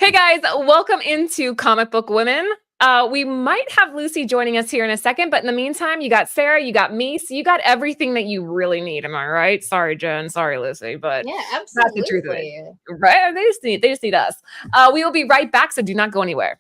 Hey guys, welcome into Comic Book Women. We might have Lucy joining us here in a second, but in the meantime, you got Sarah, you got me, so you got everything that you really need. Am I right? Sorry, Jen. Sorry, Lucy, but yeah, that's the truth of it, right? They just need us. We will be right back, so do not go anywhere.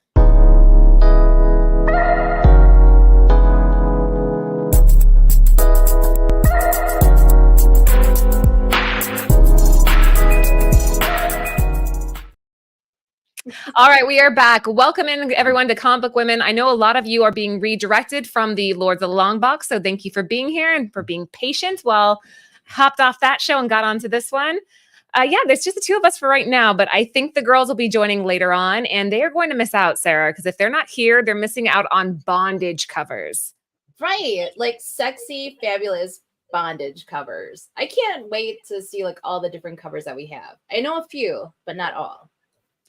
All right, we are back. Welcome in everyone to Comic Book Women. I know a lot of you are being redirected from the Lords of the Long Box, so thank you for being here and for being patient while hopped off that show and got onto this one. Yeah, there's just the two of us for right now, but I think the girls will be joining later on, and they are going to miss out, Sarah, because if they're not here, they're missing out on bondage covers. Right, like sexy, fabulous bondage covers. I can't wait to see like all the different covers that we have. I know a few, but not all.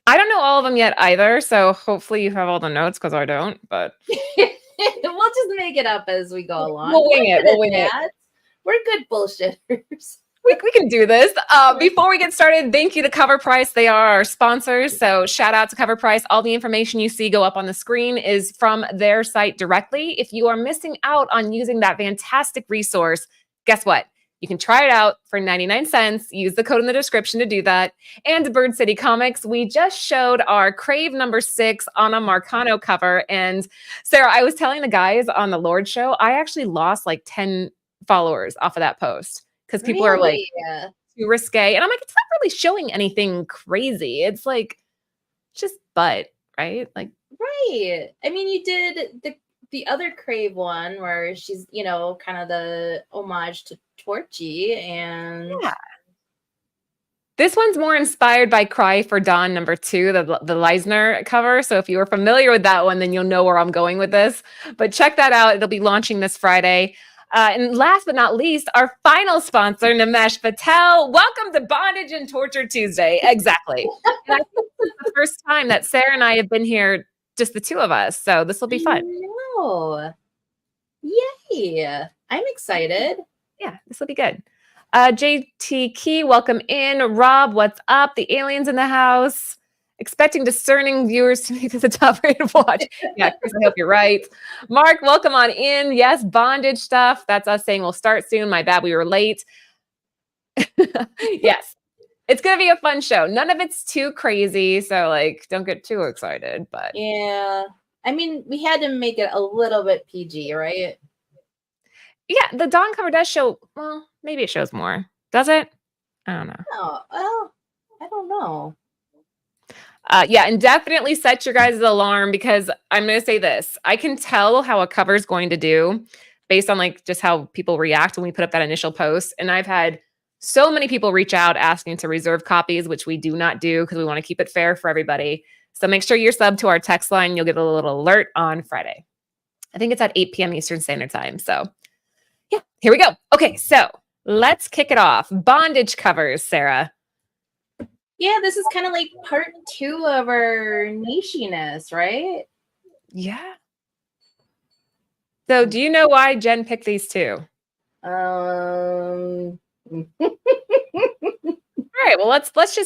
I don't know all of them yet either, so hopefully you have all the notes because I don't, but we'll just make it up as we go along. We'll wing it. We'll wing it. We're good bullshitters. We can do this. Before we get started, thank you to Cover Price. They are our sponsors, so shout out to Cover Price. All the information you see go up on the screen is from their site directly. If you are missing out on using that fantastic resource, guess what? You can try it out for 99 cents. Use the code in the description to do that. And Bird City Comics, we just showed our Crave #6 on a Marcano cover. And Sarah, I was telling the guys on the Lord show, I actually lost like 10 followers off of that post because people are like, too risque. And I'm like, it's not really showing anything crazy. It's like just butt, right? Like, right. I mean, you did the other Crave one where she's, you know, kind of the homage to Torchy, and yeah. This one's more inspired by Cry for Dawn #2, the Leisner cover. So if you were familiar with that one, then you'll know where I'm going with this. But check that out. It'll be launching this Friday. And last but not least, our final sponsor, Nimesh Patel. Welcome to Bondage and Torture Tuesday. Exactly. And I think this is the first time that Sarah and I have been here, just the two of us. So this will be fun. Oh, yay. I'm excited. Yeah, this will be good. JT Key, welcome in. Rob, what's up? The aliens in the house. Expecting discerning viewers to make this a top rated watch. Yeah, Chris, I hope you're right. Mark, welcome on in. Yes, bondage stuff. That's us saying we'll start soon. My bad, we were late. Yes, it's going to be a fun show. None of it's too crazy, so like, don't get too excited. But yeah, I mean, we had to make it a little bit PG, right? Yeah, the Dawn cover does show. Well, maybe it shows more. Does it? I don't know. Oh, well, I don't know. Yeah, and definitely set your guys' alarm because I'm going to say this. I can tell how a cover is going to do based on like just how people react when we put up that initial post. And I've had so many people reach out asking to reserve copies, which we do not do because we want to keep it fair for everybody. So make sure you're subbed to our text line. You'll get a little alert on Friday. I think it's at 8 p.m. Eastern Standard Time. So yeah, here we go. Okay, so let's kick it off. Bondage covers, Sarah. Yeah, this is kind of like part 2 of our nichiness, right? Yeah. So do you know why Jen picked these two? All right, well,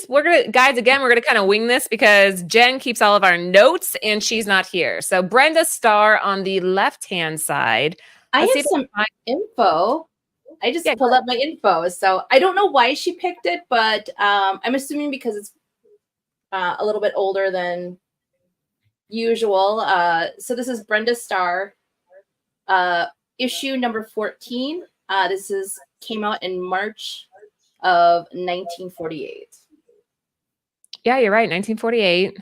we're gonna, guys, again, we're gonna kind of wing this because Jen keeps all of our notes and she's not here. So Brenda Starr on the left-hand side. I have some info. I just pulled up my info. So I don't know why she picked it, but I'm assuming because it's a little bit older than usual. So this is Brenda Starr, issue #14. This came out in March of 1948. Yeah, you're right. 1948.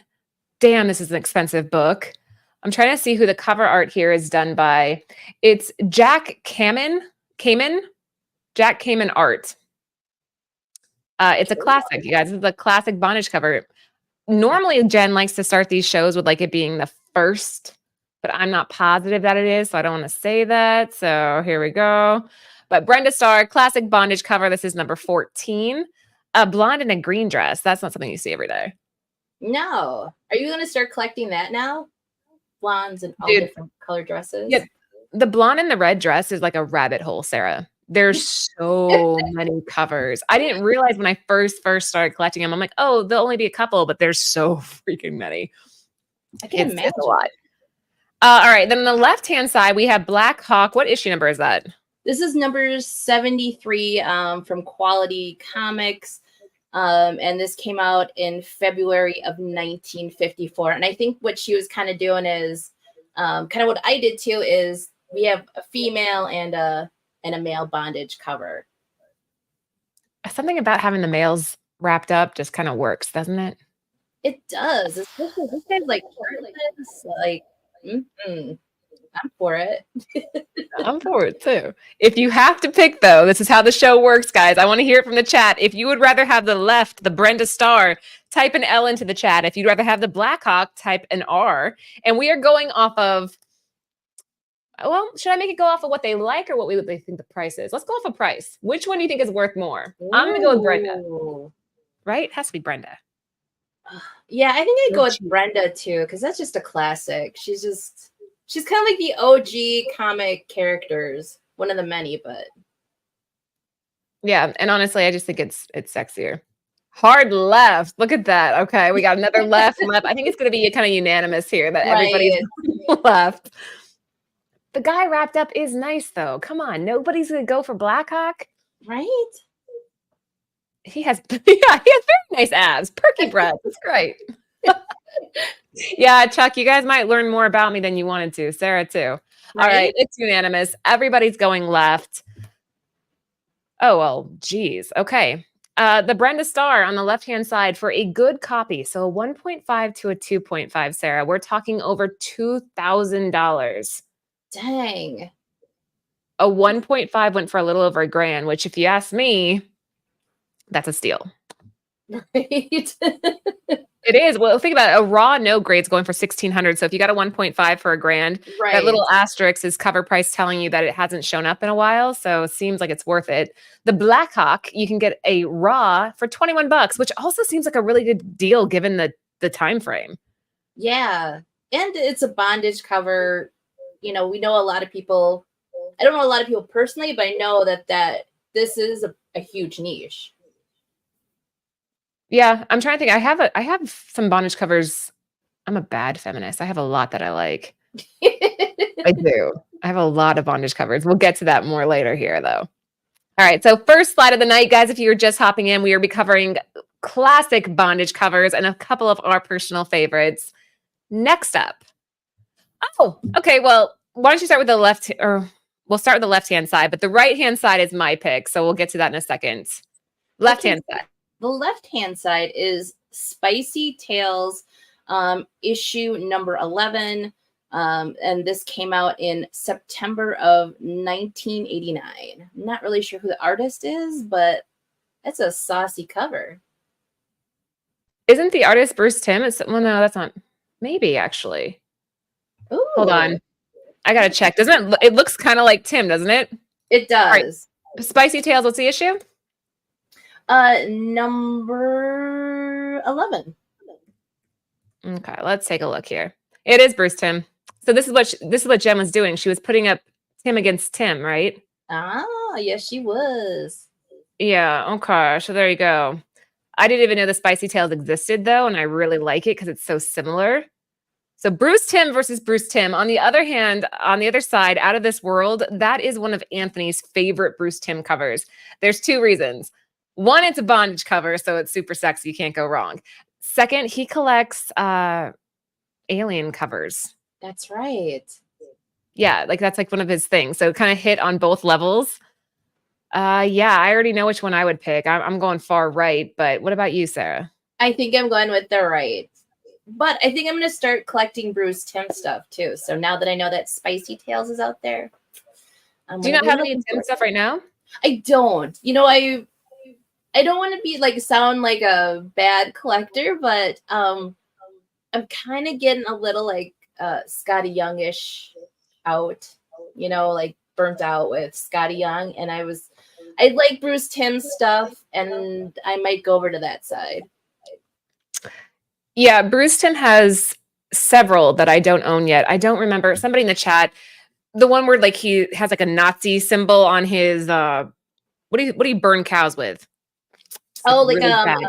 Damn, this is an expensive book. I'm trying to see who the cover art here is done by. It's Jack Kamen. Jack Kamen art. It's a classic, you guys. This is a classic bondage cover. Normally, Jen likes to start these shows with like it being the first, but I'm not positive that it is, so I don't want to say that. So here we go. But Brenda Starr, classic bondage cover. This is #14. A blonde in a green dress. That's not something you see every day. No. Are you going to start collecting that now? Blondes and all different color dresses? Yeah. The blonde in the red dress is like a rabbit hole, Sarah. There's so many covers. I didn't realize when I first started collecting them. I'm like, oh, there'll only be a couple, but there's so freaking many. I can imagine. It's a lot. All right. Then on the left-hand side, we have Blackhawk. What issue number is that? This is number 73 from Quality Comics. And this came out in February of 1954. And I think what she was kind of doing is kind of what I did too is we have a female and a male bondage cover. Something about having the males wrapped up just kind of works, doesn't it? It does. Especially this guy's like I'm for it. I'm for it too. If you have to pick, though, this is how the show works, guys. I want to hear it from the chat. If you would rather have the left, the Brenda Star, type an L into the chat. If you'd rather have the Blackhawk, type an R. And we are going off of, well, should I make it go off of what they like or what they think the price is? Let's go off of price. Which one do you think is worth more? Ooh. I'm going to go with Brenda. Right? It has to be Brenda. Yeah, I think I'd go with Brenda too, because that's just a classic. She's kind of like the OG comic characters, one of the many, but yeah. And honestly, I just think it's sexier. Hard left. Look at that. Okay, we got another left. I think it's going to be kind of unanimous here that everybody's left. The guy wrapped up is nice though. Come on, nobody's going to go for Blackhawk, right? He has very nice abs, perky breath. It's great. Yeah, Chuck, you guys might learn more about me than you wanted to. Sarah, too. Right? All right, it's unanimous. Everybody's going left. Oh, well, geez. Okay. The Brenda Star on the left-hand side for a good copy. So a 1.5 to a 2.5, Sarah. We're talking over $2,000. Dang. A 1.5 went for a little over $1,000, which if you ask me, that's a steal. Right. It is. Well, think about it. A raw no grade's going for $1,600. So if you got a 1.5 for $1,000, right, that little asterisk is cover price telling you that it hasn't shown up in a while. So it seems like it's worth it. The Blackhawk, you can get a raw for $21, which also seems like a really good deal given the time frame. Yeah. And it's a bondage cover. You know, we know a lot of people. I don't know a lot of people personally, but I know that this is a huge niche. Yeah, I'm trying to think. I have some bondage covers. I'm a bad feminist. I have a lot that I like. I do. I have a lot of bondage covers. We'll get to that more later here, though. All right. So first slide of the night, guys, if you're just hopping in, we are covering classic bondage covers and a couple of our personal favorites. Next up. Oh, okay. Well, why don't you start with the left, or we'll start with the left-hand side, but the right-hand side is my pick. So we'll get to that in a second. Left-hand side. The left-hand side is Spicy Tales, issue number 11. And this came out in September of 1989. I'm not really sure who the artist is, but it's a saucy cover. Isn't the artist Bruce Timm? Well, no, that's not. Maybe, actually. Ooh. Hold on. I got to check. Doesn't it looks kind of like Timm, doesn't it? It does. Right. Spicy Tales, what's the issue? Number 11. Okay, let's take a look here. It is Bruce Timm. So this is what Jen was doing. She was putting up Timm against Timm, right? Ah, yes, she was. Yeah, okay. So there you go. I didn't even know the Spicy Tales existed though, and I really like it because it's so similar. So Bruce Timm versus Bruce Timm. On the other hand, on the other side, Out of This World, that is one of Anthony's favorite Bruce Timm covers. There's two reasons. One, it's a bondage cover, so it's super sexy. You can't go wrong. Second, he collects alien covers. That's right. Yeah, like that's like one of his things. So kind of hit on both levels. Yeah, I already know which one I would pick. I'm going far right, but what about you, Sarah? I think I'm going with the right. But I think I'm going to start collecting Bruce Timm stuff too. So now that I know that Spicy Tales is out there. Do you not have any Timm stuff right now? I don't. You know, I don't want to be sound like a bad collector, but I'm kind of getting a little Scotty Youngish out, you know, like burnt out with Scotty Young. And I like Bruce Timm stuff, and I might go over to that side. Yeah, Bruce Timm has several that I don't own yet. I don't remember. Somebody in the chat, The one where like he has like a Nazi symbol on his what do you burn cows with? Oh, like really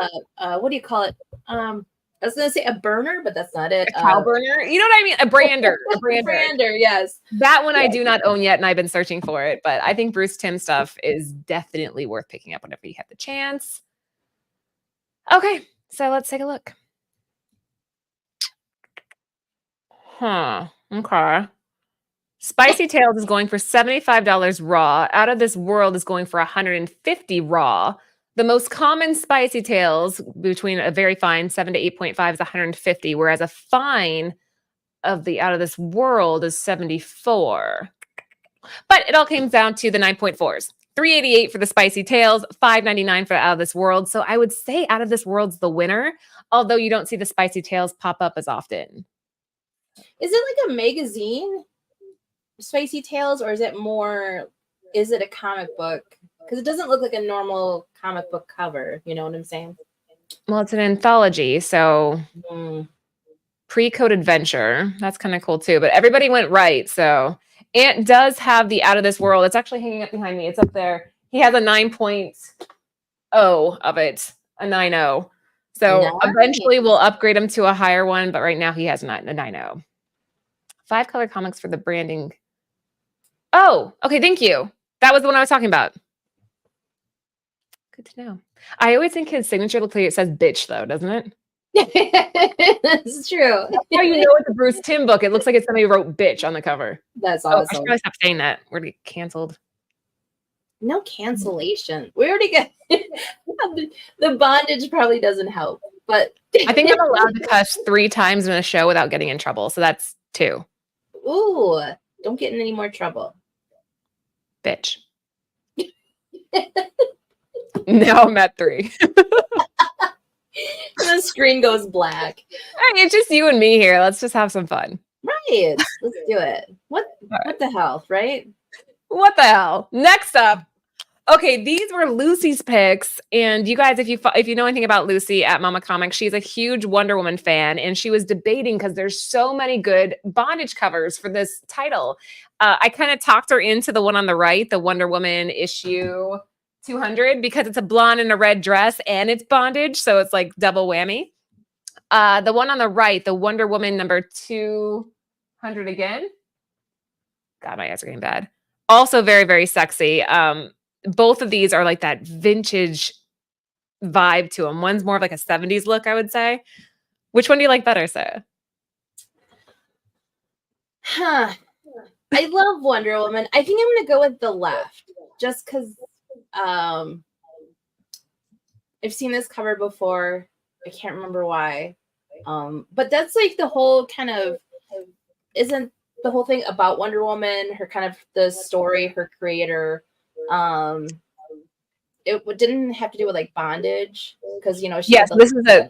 what do you call it? I was gonna say a burner, but that's not it. a cow burner. You know what I mean? A brander. A brander. Brander, yes. That one I do not own yet, and I've been searching for it. But I think Bruce Timm stuff is definitely worth picking up whenever you have the chance. Okay, so let's take a look. Huh. Okay. Spicy Tails is going for $75 raw. Out of This World is going for $150 raw. The most common Spicy Tails between a very fine 7 to 8.5 is $150, whereas a fine of the Out of This World is $74. But it all came down to the 9.4s. $388 for the Spicy Tails, $599 for Out of This World. So I would say Out of This World's the winner, although you don't see the Spicy Tails pop up as often. Is it like a magazine, Spicy Tales, or is it a comic book? Because it doesn't look like a normal comic book cover. You know what I'm saying? Well, it's an anthology, so pre-code adventure. That's kind of cool too. But everybody went right. So Ant does have the Out of This World. It's actually hanging up behind me. It's up there. He has a 9.0 of it, a 9.0. So eventually we'll upgrade him to a higher one, but right now he has a 9.0. 5-color comics for the branding. Oh, okay. Thank you. That was the one I was talking about. Good to know. I always think his signature looks like it says bitch, though, doesn't it? That's true. That's how you know it's a Bruce Timm book. It looks like somebody wrote bitch on the cover. That's awesome. I should probably stop saying that. We're going to get canceled. No cancellation. We already get the bondage probably doesn't help. But I think I'm allowed to cuss 3 times in a show without getting in trouble. So that's 2. Ooh, don't get in any more trouble. Bitch. Now I'm at 3. The screen goes black. It's just you and me here. Let's just have some fun. Right. Let's do it. What the hell, right? What the hell? Next up. Okay, these were Lucy's picks, and you guys, if you know anything about Lucy at Mama Comics, she's a huge Wonder Woman fan, and she was debating because there's so many good bondage covers for this title. I kind of talked her into the one on the right, the Wonder Woman issue 200, because it's a blonde and a red dress, and it's bondage, so it's like double whammy. The one on the right, the Wonder Woman number 200 again. God, my eyes are getting bad. Also very, very sexy. Both of these are like that vintage vibe to them. One's more of like a 70s look, I would say. Which one do you like better, Sarah? I love Wonder Woman. I think I'm going to go with the left just because I've seen this cover before. I can't remember why. But that's like the whole kind of, isn't the whole thing about Wonder Woman, her kind of the story, her creator. It didn't have to do with like bondage because yes,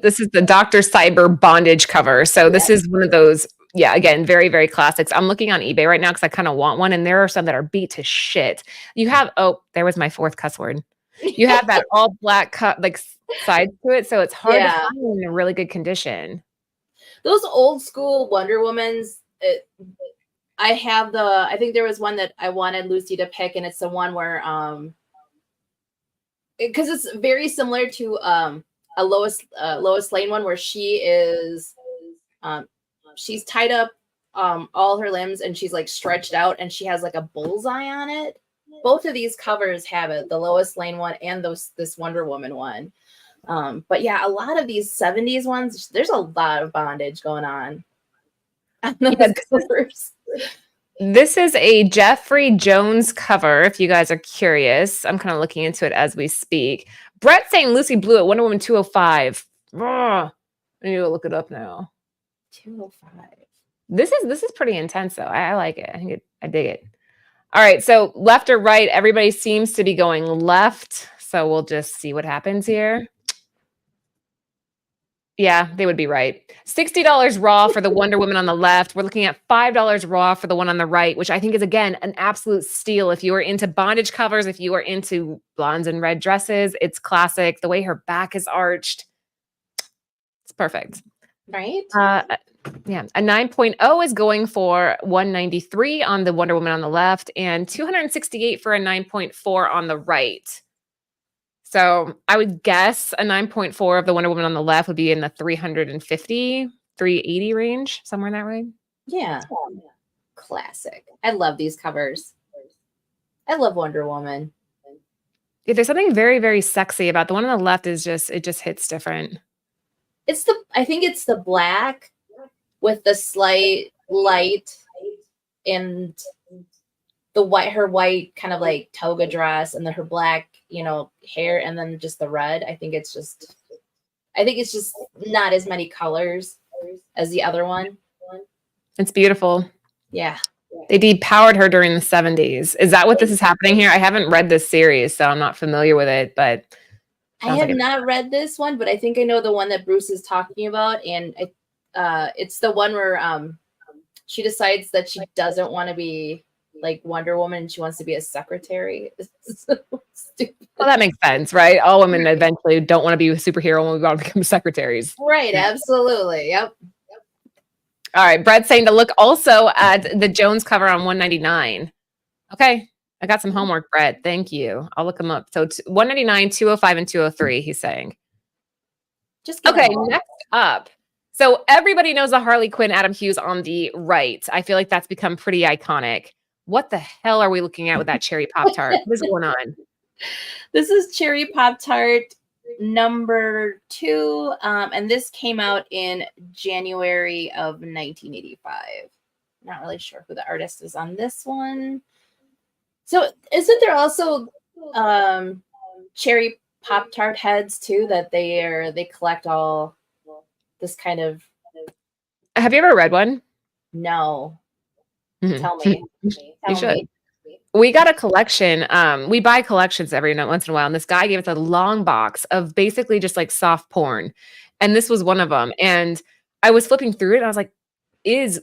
this is the Dr. Cyber bondage cover. So this is one of those, again, very, very classics. I'm looking on eBay right now because I kind of want one, and there are some that are beat to shit. You have there was my 4th cuss word. You have that all black cut like sides to it, so it's hard to find in a really good condition. Those old school Wonder Womans. I think there was one that I wanted Lucy to pick, and it's the one where because it's very similar to a Lois Lane one where she is she's tied up all her limbs and she's like stretched out and she has like a bullseye on it. Both of these covers have it, the Lois Lane one and this Wonder Woman one. But yeah, a lot of these 70s ones, there's a lot of bondage going on those covers. This is a Jeffrey Jones cover, if you guys are curious. I'm kind of looking into it as we speak. Brett saying Lucy Blue at Wonder Woman 205. I need to look it up now. 205. This is pretty intense, though. I like it. I dig it. All right, so left or right, everybody seems to be going left. So we'll just see what happens here. Yeah, they would be right. $60 raw for the Wonder Woman on the left. We're looking at $5 raw for the one on the right, which I think is, again, an absolute steal. If you are into bondage covers, if you are into blondes and red dresses, it's classic. The way her back is arched, it's perfect. Right? Yeah, a 9.0 is going for 193 on the Wonder Woman on the left and 268 for a 9.4 on the right. So I would guess a 9.4 of the Wonder Woman on the left would be in the 350, 380 range, somewhere in that range. Yeah. Classic. I love these covers. I love Wonder Woman. Yeah, there's something very, very sexy about the one on the left. It just hits different. I think it's the black with the slight light and her white kind of like toga dress and then her black, hair and then just the red. I think it's just not as many colors as the other one. It's beautiful. Yeah. They depowered her during the 70s. Is that what this is happening here? I haven't read this series, so I'm not familiar with it, but I have not read this one, but I think I know the one that Bruce is talking about. And it's the one where she decides that she doesn't want to be like Wonder Woman and she wants to be a secretary. So stupid. Well, that makes sense, right? All women eventually don't want to be a superhero when we want to become secretaries. Right, absolutely. Yep. All right, Brett's saying to look also at the Jones cover on 199. Okay, I got some homework, Brett. Thank you. I'll look them up. So 199, 205, and 203, he's saying. Okay, next up. So everybody knows the Harley Quinn Adam Hughes on the right. I feel like that's become pretty iconic. What the hell are we looking at with that cherry Pop-Tart? What is going on? This is cherry Pop-Tart number 2. And this came out in January of 1985. Not really sure who the artist is on this one. So isn't there also cherry Pop-Tart heads too that they collect all this kind of... Have you ever read one? No. Mm-hmm. Tell me. You should. We got a collection. We buy collections every once in a while. And this guy gave us a long box of basically just like soft porn. And this was one of them. And I was flipping through it and I was like, it's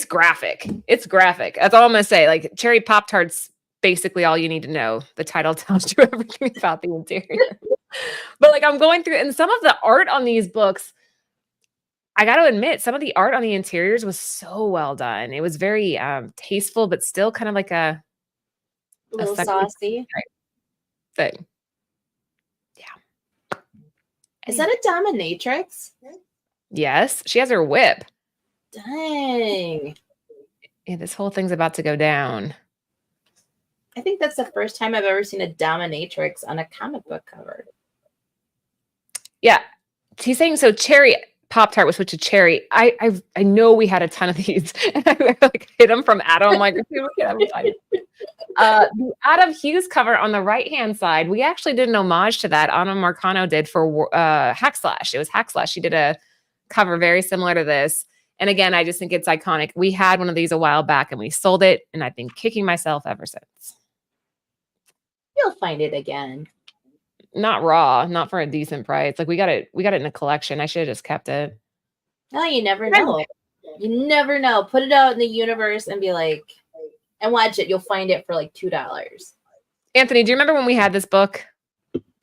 graphic. It's graphic. That's all I'm going to say. Like cherry Pop-Tart's basically all you need to know. The title tells you everything about the interior. But like I'm going through and some of the art on these books, I got to admit, some of the art on the interiors was so well done. It was very tasteful, but still kind of like a little saucy thing. Yeah. Is that a dominatrix? Yes. She has her whip. Dang. Yeah, this whole thing's about to go down. I think that's the first time I've ever seen a dominatrix on a comic book cover. Yeah. He's saying so cherry Pop-Tart was switched to cherry. I know we had a ton of these, and I like hit them from Adam. I'm like, the Adam Hughes cover on the right-hand side, we actually did an homage to that. Anna Marcano did for Hackslash. It was Hackslash. She did a cover very similar to this. And again, I just think it's iconic. We had one of these a while back, and we sold it, and I've been kicking myself ever since. You'll find it again. Not raw, not for a decent price. Like we got it in a collection. I should have just kept it. No, you never know. You never know. Put it out in the universe and be like, and watch it. You'll find it for like $2. Anthony, do you remember when we had this book?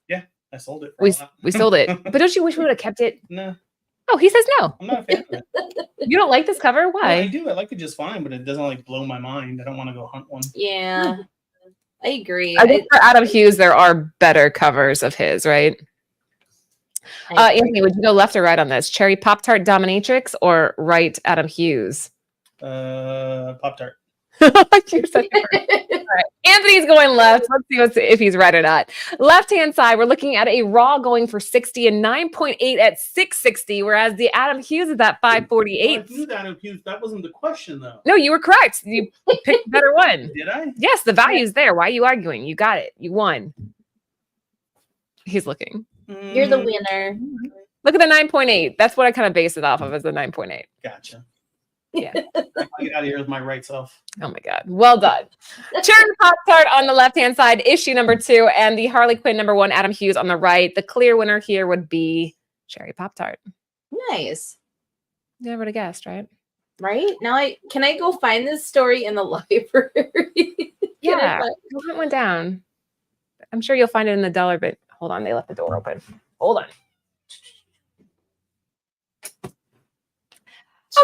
Yeah, I sold it. We sold it. But don't you wish we would have kept it? No. Oh, he says no. I'm not a fan of it. You don't like this cover? Why? Well, I do. I like it just fine, but it doesn't like blow my mind. I don't want to go hunt one. Yeah. I agree. I think for Adam Hughes, there are better covers of his, right? Anthony, would you go left or right on this? Cherry Pop-Tart Dominatrix or right Adam Hughes? Pop-Tart. You're such a right. Anthony's going left. Let's see if he's right or not. Left-hand side, we're looking at a raw going for 60 and 9.8 at 660, whereas the Adam Hughes is at 548. I knew Adam Hughes. That wasn't the question, though. No, you were correct. You picked the better one. Did I? Yes, the value's there. Why are you arguing? You got it. You won. He's looking. You're the winner. Look at the 9.8. That's what I kind of base it off of as the 9.8. Gotcha. Yeah. I'll get out of here with my right self. Oh my God. Well done. Cherry Pop-Tart on the left-hand side, issue number 2, and the Harley Quinn number 1, Adam Hughes on the right. The clear winner here would be Cherry Pop-Tart. Nice. Never would have guessed, right? Right? Now can I go find this story in the library? Yeah. It went down. I'm sure you'll find it in the dollar bin. Hold on, they left the door open. Hold on.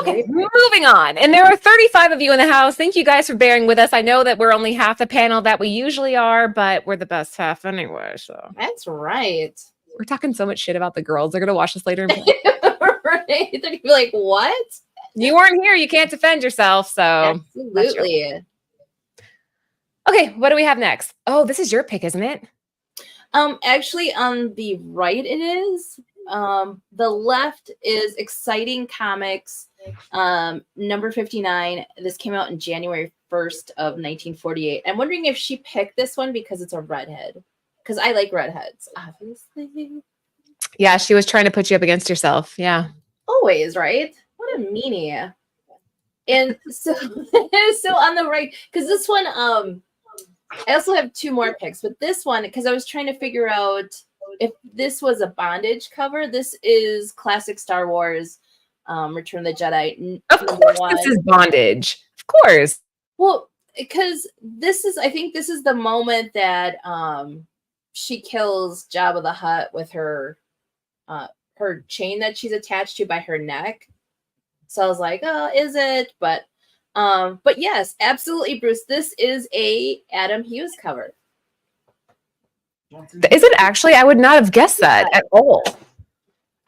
Okay, moving on. And there are 35 of you in the house. Thank you guys for bearing with us. I know that we're only half the panel that we usually are, but we're the best half anyway. So That's right. we're talking so much shit about the girls. They're going to watch this later. And be like, Right. They're gonna be like, what? you weren't here. You can't defend yourself. So Absolutely. okay, what do we have next? Oh, this is your pick, isn't it? Actually, on the right it is. The left is Exciting Comics, number 59. This came out in January 1st of 1948. I'm wondering if she picked this one because it's a redhead. Because I like redheads, obviously. Yeah, she was trying to put you up against yourself. Yeah. Always, right? What a meanie. And so so on the right, because this one, I also have two more picks, but this one, because I was trying to figure out if this was a bondage cover. This is classic Star Wars, Return of the Jedi. Of course, this is bondage. Of course. Well, because I think this is the moment that she kills Jabba the Hutt with her chain that she's attached to by her neck. So I was like, oh, is it? But yes, absolutely, Bruce. This is a Adam Hughes cover. Is it actually? I would not have guessed that at all.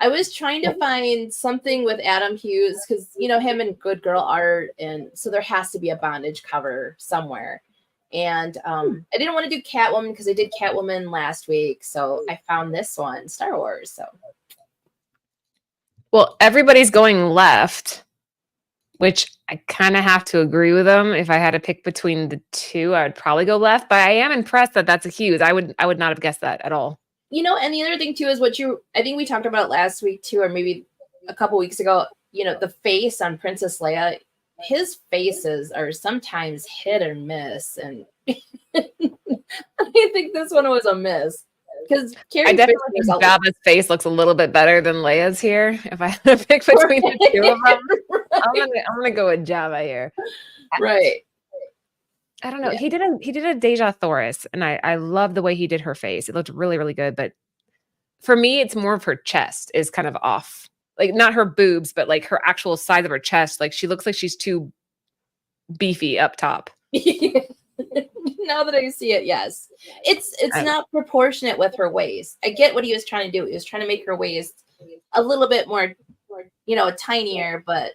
I was trying to find something with Adam Hughes because, him and Good Girl Art. And so there has to be a bondage cover somewhere. And I didn't want to do Catwoman because I did Catwoman last week. So I found this one, Star Wars. So. Well, everybody's going left, which I kind of have to agree with them. If I had to pick between the two, I would probably go left. But I am impressed that that's a Hughes. I would not have guessed that at all. And the other thing too is I think we talked about it last week too, or maybe a couple weeks ago. The face on Princess Leia, his faces are sometimes hit or miss, and I think this one was a miss. Because I definitely think Jabba's face looks a little bit better than Leia's here. If I had to pick between the two of them, right. I'm gonna go with Jabba here. Right. I don't know. Yeah. He did a Deja Thoris, and I love the way he did her face. It looked really, really good. But for me, it's more of her chest is kind of off. Like not her boobs, but like her actual size of her chest. Like she looks like she's too beefy up top. Now that I see it, yes. It's not proportionate with her waist. I get what he was trying to do. He was trying to make her waist a little bit more, tinier, but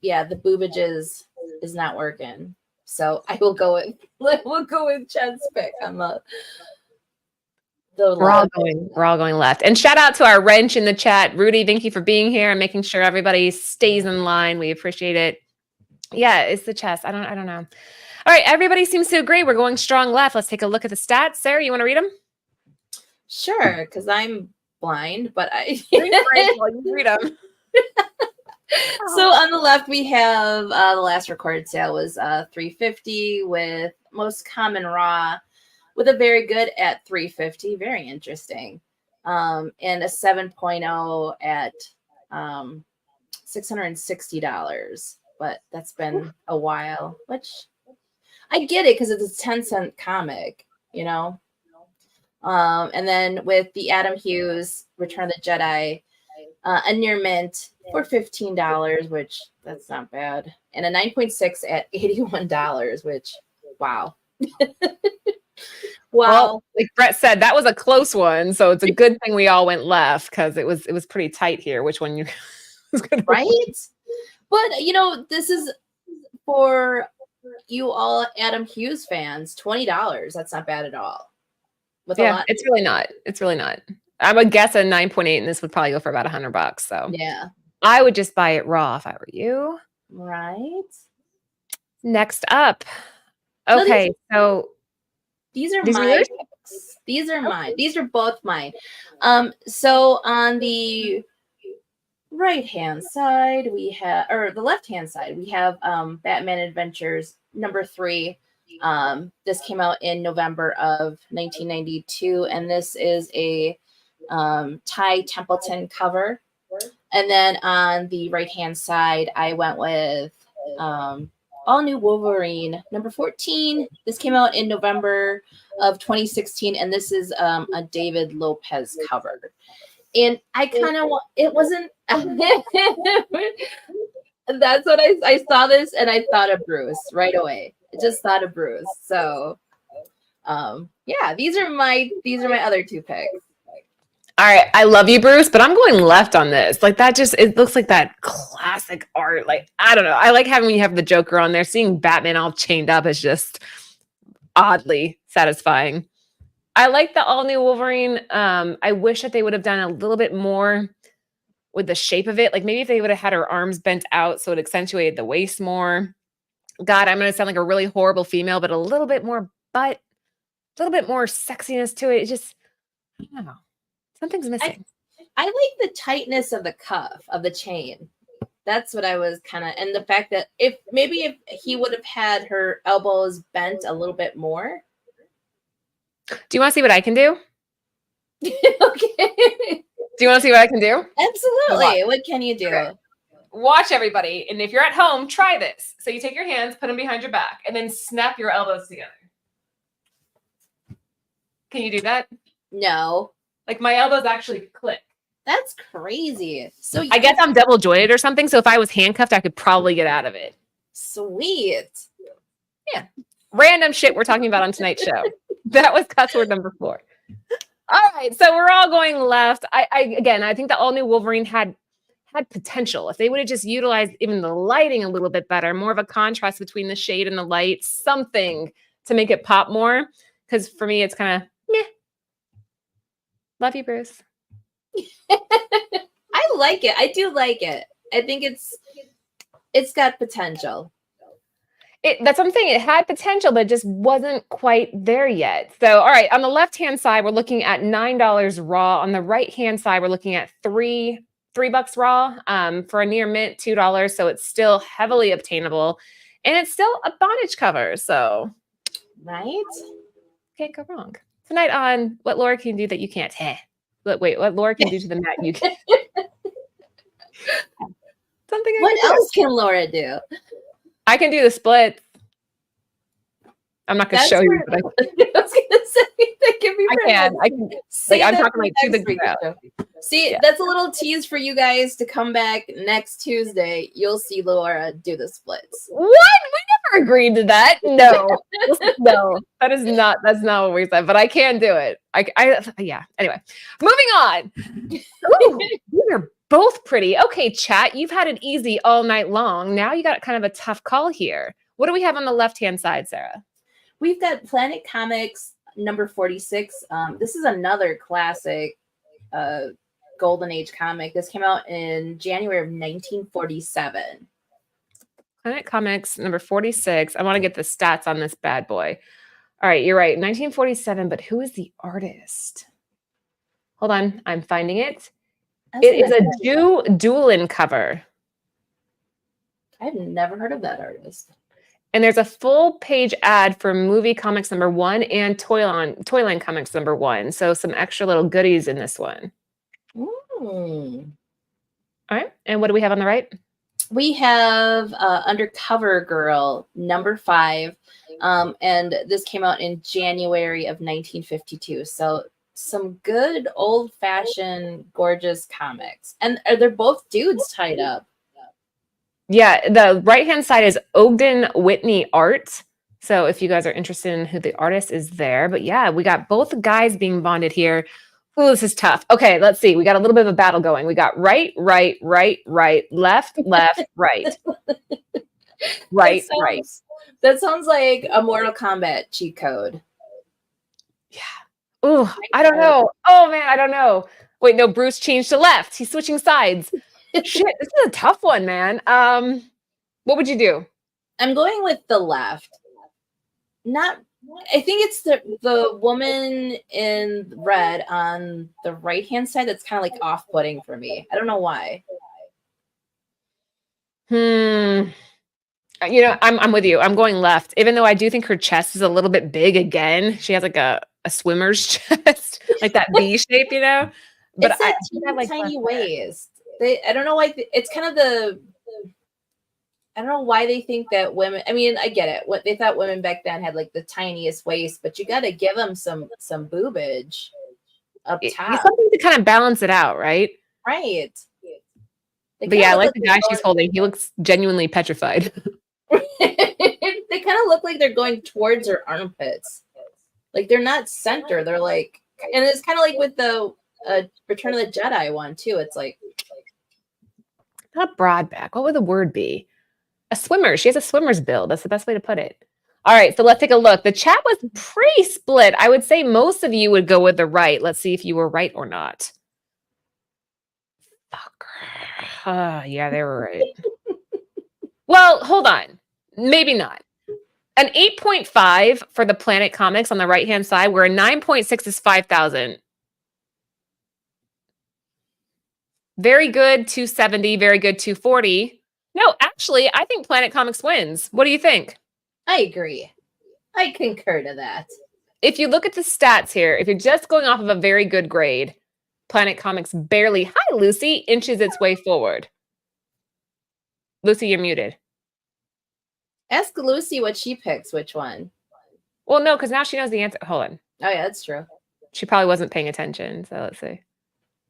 yeah, the boobage is not working. So I will go with Chen's pick on the we're all going left. And shout out to our wrench in the chat. Rudy, thank you for being here and making sure everybody stays in line. We appreciate it. Yeah, it's the chest. I don't know. All right, everybody seems to agree. We're going strong left. Let's take a look at the stats. Sarah, you want to read them? Sure, because I'm blind, but I you read them. So on the left, we have the last recorded sale was $350 with most common raw with a very good at $350. Very interesting. And a 7.0 at $660. But that's been a while, which I get it because it's a 10-cent comic, And then with the Adam Hughes Return of the Jedi, a near mint for $15, which that's not bad. And a 9.6 at $81, which wow. Wow. Well, like Brett said, that was a close one. So it's a good thing we all went left because it was pretty tight here. Which one you was gonna right? But this is for you all Adam Hughes fans, $20. That's not bad at all. It's really not. It's really not. I would guess a 9.8, and this would probably go for about $100. So yeah, I would just buy it raw if I were you. Right. Next up. Okay, so these are my picks. These are mine. These are both mine. So on the right-hand side, the left-hand side, we have Batman Adventures #3. This came out in November of 1992, and this is a Ty Templeton cover. And then on the right-hand side, I went with All New Wolverine #14. This came out in November of 2016, and this is a David Lopez cover. And I kind of it wasn't That's what I saw this and I thought of Bruce right away. I just thought of Bruce. So yeah, these are my other two picks. All right, I love you, Bruce, but I'm going left on this. Like that it looks like that classic art. Like, I don't know. I like having when you have the Joker on there. Seeing Batman all chained up is just oddly satisfying. I like the all-new Wolverine. I wish that they would have done a little bit more with the shape of it. Like maybe if they would have had her arms bent out so it accentuated the waist more. God, I'm going to sound like a really horrible female, but a little bit more butt, a little bit more sexiness to it. It just, I don't know. Something's missing. I like the tightness of the cuff of the chain. That's what I was kind of, and the fact that if he would have had her elbows bent a little bit more. Do you want to see what I can do? Okay. Do you want to see what I can do? Absolutely. What can you do? Okay. Watch, everybody. And if you're at home, try this. So you take your hands, put them behind your back, and then snap your elbows together. Can you do that? No. Like my elbows actually click. That's crazy. So I guess I'm double jointed or something. So if I was handcuffed, I could probably get out of it. Sweet. Yeah. Random shit we're talking about on tonight's show. That was cuss word number 4. All right. So we're all going left. I think the all new Wolverine had potential. If they would have just utilized even the lighting a little bit better, more of a contrast between the shade and the light, something to make it pop more. Because for me, it's kind of meh. Love you, Bruce. I like it. I do like it. I think it's got potential. That's what I'm saying. It had potential, but it just wasn't quite there yet. So, all right, on the left-hand side, we're looking at $9 raw. On the right-hand side, we're looking at $3 raw. For a near mint, $2. So it's still heavily obtainable, and it's still a bondage cover. So, right? Can't go wrong. Tonight on What Laura Can Do That You Can't. Wait, what Laura can do to the mat you can. Something. What else can Laura do? I can do the split. I'm not going to show you. But I was going to say that can be. I can. Like, I'm talking like to the crowd. See, yeah. That's a little tease for you guys to come back next Tuesday. You'll see Laura do the splits. What? We never agreed to that. No, no, that's not what we said. But I can do it. Yeah. Anyway, moving on. Ooh, these are both pretty. Okay, chat. You've had it easy all night long. Now you got kind of a tough call here. What do we have on the left-hand side, Sarah? We've got Planet Comics number 46. This is another classic Golden Age comic. This came out in January of 1947. Planet Comics number 46. I want to get the stats on this bad boy. All right, you're right. 1947, but who is the artist? Hold on, I'm finding it. It is a Jew Doolin cover. I've never heard of that artist. And there's a full page ad for Movie Comics number 1 and Toyline Comics number 1. So some extra little goodies in this one. All right. And what do we have on the right? We have Undercover Girl number 5. And this came out in January of 1952. So some good old-fashioned gorgeous comics. And they're both dudes tied up. Yeah, the right-hand side is Ogden Whitney Art. So if you guys are interested in who the artist is there. But yeah, we got both guys being bonded here. Oh, this is tough. Okay, let's see. We got a little bit of a battle going. We got right, left, right. Right. That sounds like a Mortal Kombat cheat code. Yeah. Oh, I don't know. Oh, man, I don't know. Wait, no, Bruce changed to left. He's switching sides. Shit, this is a tough one, man. What would you do? I'm going with the left. I think it's the woman in red on the right-hand side that's kind of like off-putting for me. I don't know why. You know, I'm with you. I'm going left, even though I do think her chest is a little bit big again. She has like a swimmer's chest, like that V shape, you know. But it's that tiny waist. I don't know why. It's kind of I don't know why they think that women. I mean, I get it. What they thought women back then had like the tiniest waist, but you got to give them some boobage up top, something to kind of balance it out, right? Right. But yeah, I like the guy she's holding. He looks genuinely petrified. They kind of look like they're going towards her armpits. Like they're not center. They're like, and it's kind of like with the Return of the Jedi one too. It's like not broad back. What would the word be? A swimmer. She has a swimmer's build. That's the best way to put it. All right, so let's take a look. The chat was pretty split. I would say most of you would go with the right. Let's see if you were right or not. Yeah, they were right. Well, hold on. Maybe not. An 8.5 for the Planet Comics on the right-hand side, where a 9.6 is 5,000. Very good, 270. Very good, 240. No, actually, I think Planet Comics wins. What do you think? I agree. I concur to that. If you look at the stats here, if you're just going off of a very good grade, Planet Comics barely, hi, Lucy, inches its way forward. Lucy, you're muted. Ask Lucy what she picks, which one. Well, no, because now she knows the answer. Hold on. Oh, yeah, that's true. She probably wasn't paying attention. So let's see.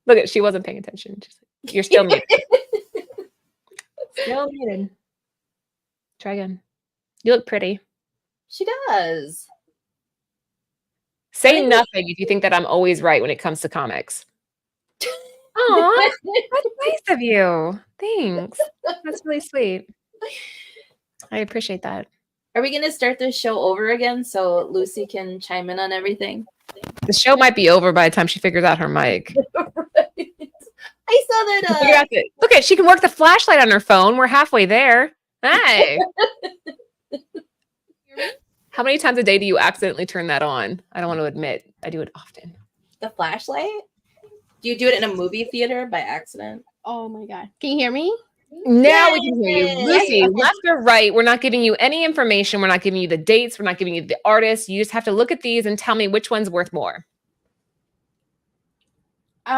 Look at, she wasn't paying attention. You're still muted. Still muted. Try again. You look pretty. She does. Say nothing if you think that I'm always right when it comes to comics. Aw, that's nice of you. Thanks. That's really sweet. I appreciate that. Are we going to start this show over again so Lucy can chime in on everything? The show might be over by the time she figures out her mic. Right. I saw that. Look at, she can work the flashlight on her phone. We're halfway there. Hey. How many times a day do you accidentally turn that on? I don't want to admit. I do it often. The flashlight? Do you do it in a movie theater by accident? Oh my God. Can you hear me? Now we can hear you. Lucy, left or right, we're not giving you any information. We're not giving you the dates. We're not giving you the artists. You just have to look at these and tell me which one's worth more. By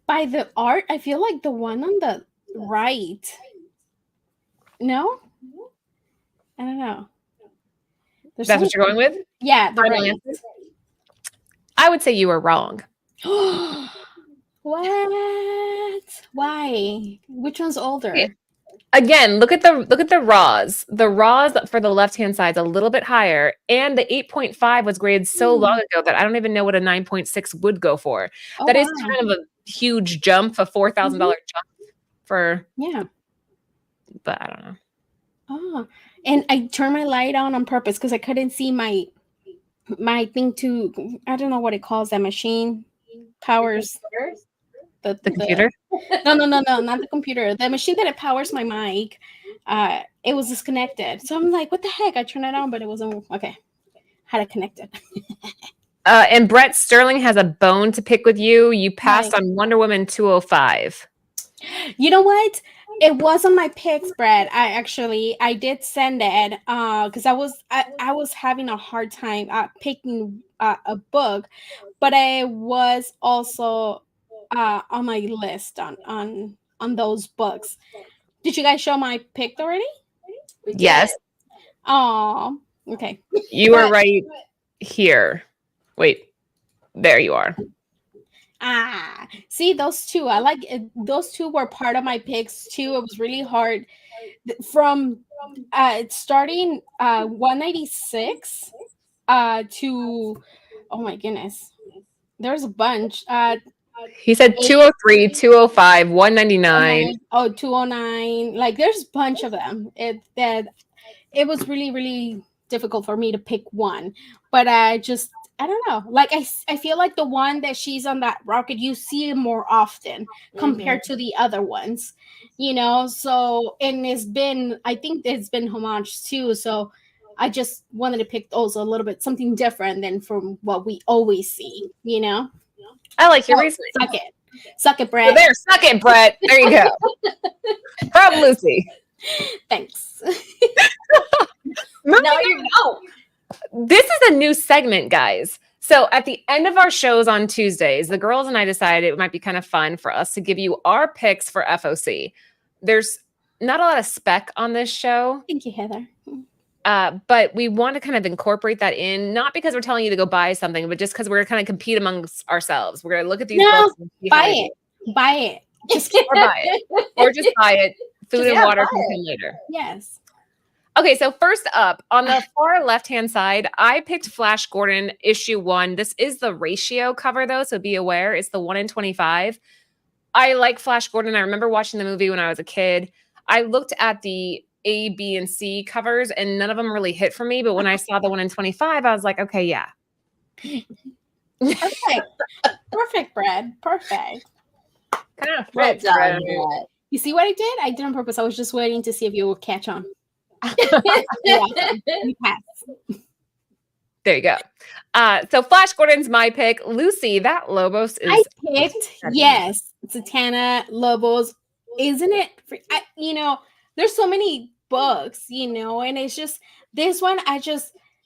the art, I feel like the one on the right. No? I don't know. That's what you're going with? Yeah, the right. I would say you were wrong. What? Why? Which one's older? Yeah. Again, look at the raws. The raws for the left-hand side is a little bit higher, and the 8.5 was graded so long ago that I don't even know what a 9.6 would go for. Oh, that is kind of a huge jump, a $4,000 jump for. Yeah. But I don't know. Oh, and I turned my light on purpose because I couldn't see my thing to, I don't know what it calls that machine powers the computer. No, not the computer. The machine that it powers my mic. It was disconnected, so I'm like, what the heck? I turned it on, but it wasn't okay. Had it connected. And Brett Sterling has a bone to pick with you. You passed on Wonder Woman 205. You know what? It was on my picks, Brett. I did send it because I was having a hard time picking a book, but I was also on my list on those books. Did you guys show my pick already? Yes. Oh, okay. You were right here. Wait, there you are. See, those two. I like it. Those two were part of my picks too. It was really hard from starting 196 to, oh my goodness, there's a bunch. He said 203, 205, 199. 209. Like there's a bunch of them. It was really, really difficult for me to pick one, but I don't know. Like I feel like the one that she's on that rocket, you see it more often compared to the other ones, you know. So, and I think it's been homage too. So I just wanted to pick also a little bit something different than from what we always see, you know. I like your reasoning. Suck it, Brett. There, suck it, Brett. There you go. From Lucy. Thanks. Now you know. This is a new segment, guys. So at the end of our shows on Tuesdays, the girls and I decided it might be kind of fun for us to give you our picks for FOC. There's not a lot of spec on this show. Thank you, Heather. But we want to kind of incorporate that in, not because we're telling you to go buy something, but just because we're going to kind of compete amongst ourselves. We're going to look at these books and see buy it. buy it. Just Or buy it. Or just buy it. Food and water can come later. yes. Okay, so first up, on the far left-hand side, I picked Flash Gordon issue 1. This is the ratio cover, though, so be aware. It's the 1 in 25. I like Flash Gordon. I remember watching the movie when I was a kid. I looked at the A, B, and C covers, and none of them really hit for me. But when I saw the 1 in 25, I was like, okay, yeah. Perfect. Perfect, Brad. Perfect. Well done, Brad. You see what I did? I did on purpose. I was just waiting to see if you would catch on. You passed. There you go. So Flash Gordon's my pick. Lucy, that Lobos is. I picked, yes, Zatanna, Lobos. Isn't it? There's so many books, and it's just this one.